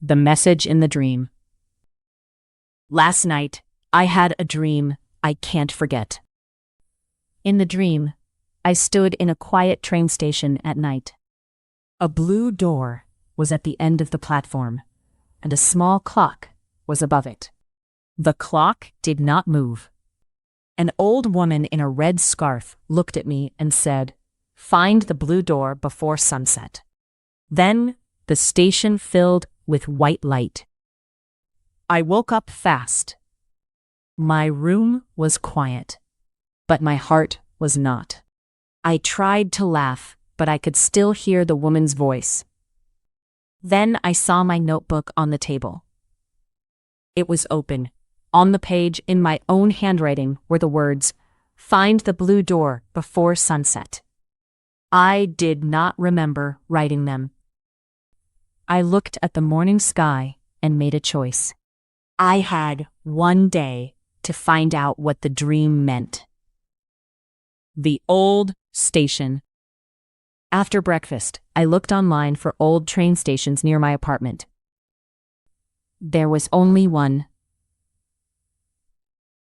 The message in the dream. Last night, I had a dream I can't forget. In the dream, I stood in a quiet train station at night. A blue door was at the end of the platform, and a small clock was above it. The clock did not move. An old woman in a red scarf looked at me and said, "Find the blue door before sunset." Then the station filled with white light. I woke up fast. My room was quiet, but my heart was not. I tried to laugh, but I could still hear the woman's voice. Then I saw my notebook on the table. It was open. On the page, in my own handwriting, were the words, "Find the blue door before sunset." I did not remember writing them. I looked at the morning sky and made a choice. I had one day to find out what the dream meant. The old station. After breakfast, I looked online for old train stations near my apartment. There was only one.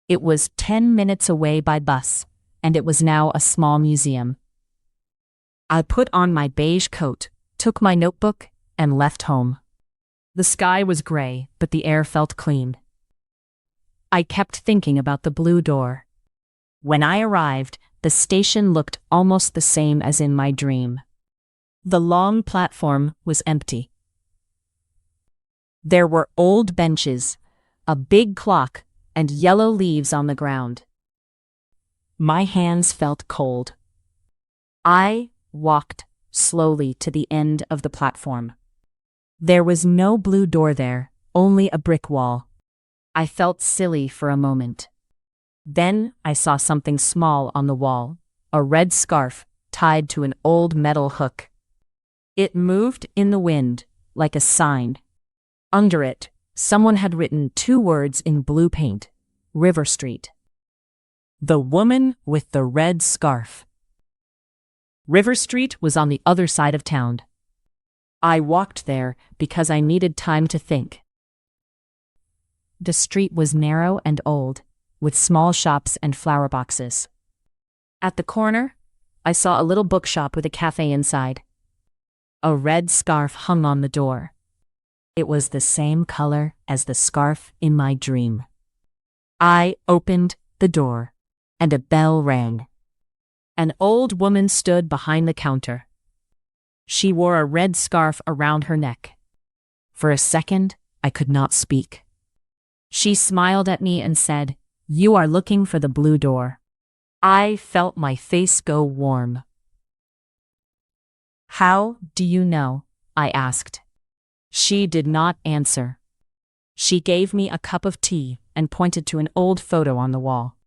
It was 10 minutes away by bus, and it was now a small museum. I put on my beige coat, took my notebook, and left home. The sky was gray, but the air felt clean. I kept thinking about the blue door. When I arrived, the station looked almost the same as in my dream. The long platform was empty. There were old benches, a big clock, and yellow leaves on the ground. My hands felt cold. I walked slowly to the end of the platform. There was no blue door there, only a brick wall. I felt silly for a moment. Then I saw something small on the wall, a red scarf tied to an old metal hook. It moved in the wind, like a sign. Under it, someone had written 2 words in blue paint, River Street. The woman with the red scarf. River Street was on the other side of town. I walked there because I needed time to think. The street was narrow and old, with small shops and flower boxes. At the corner, I saw a little bookshop with a cafe inside. A red scarf hung on the door. It was the same color as the scarf in my dream. I opened the door, and a bell rang. An old woman stood behind the counter. She wore a red scarf around her neck. For a second, I could not speak. She smiled at me and said, "You are looking for the blue door." I felt my face go warm. "How do you know?" I asked. She did not answer. She gave me a cup of tea and pointed to an old photo on the wall.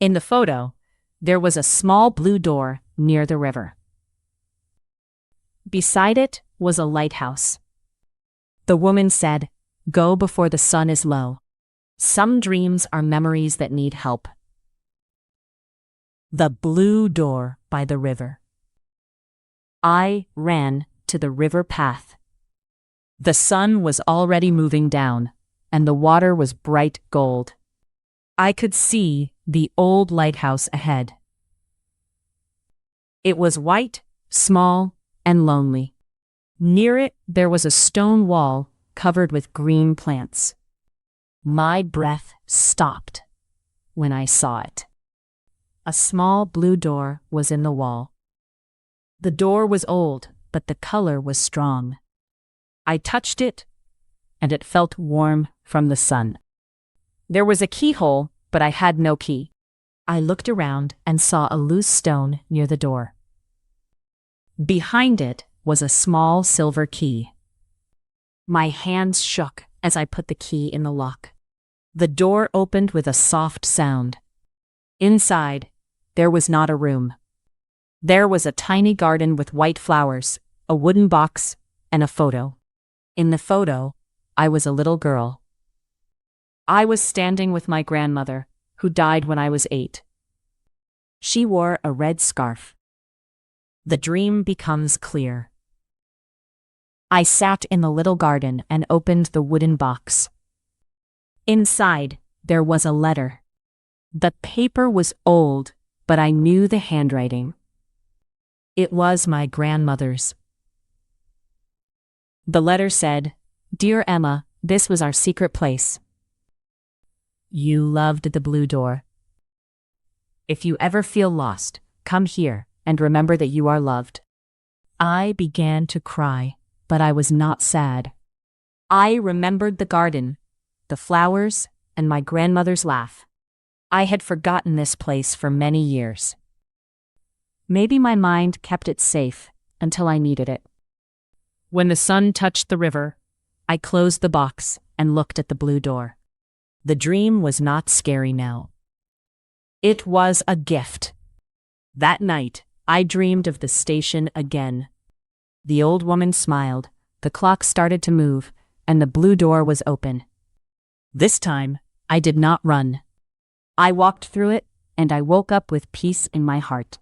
In the photo, there was a small blue door near the river. Beside it was a lighthouse. The woman said, "Go before the sun is low. Some dreams are memories that need help." The blue door by the river. I ran to the river path. The sun was already moving down, and the water was bright gold. I could see the old lighthouse ahead. It was white, small, and lonely. Near it, there was a stone wall covered with green plants. My breath stopped when I saw it. A small blue door was in the wall. The door was old, but the color was strong. I touched it, and it felt warm from the sun. There was a keyhole, but I had no key. I looked around and saw a loose stone near the door. Behind it was a small silver key. My hands shook as I put the key in the lock. The door opened with a soft sound. Inside, there was not a room. There was a tiny garden with white flowers, a wooden box, and a photo. In the photo, I was a little girl. I was standing with my grandmother, who died when I was 8. She wore a red scarf. The dream becomes clear. I sat in the little garden and opened the wooden box. Inside, there was a letter. The paper was old, but I knew the handwriting. It was my grandmother's. The letter said, "Dear Emma, this was our secret place. You loved the blue door. If you ever feel lost, come here and remember that you are loved." I began to cry, but I was not sad. I remembered the garden, the flowers, and my grandmother's laugh. I had forgotten this place for many years. Maybe my mind kept it safe until I needed it. When the sun touched the river, I closed the box and looked at the blue door. The dream was not scary now. It was a gift. That night, I dreamed of the station again. The old woman smiled, the clock started to move, and the blue door was open. This time, I did not run. I walked through it, and I woke up with peace in my heart.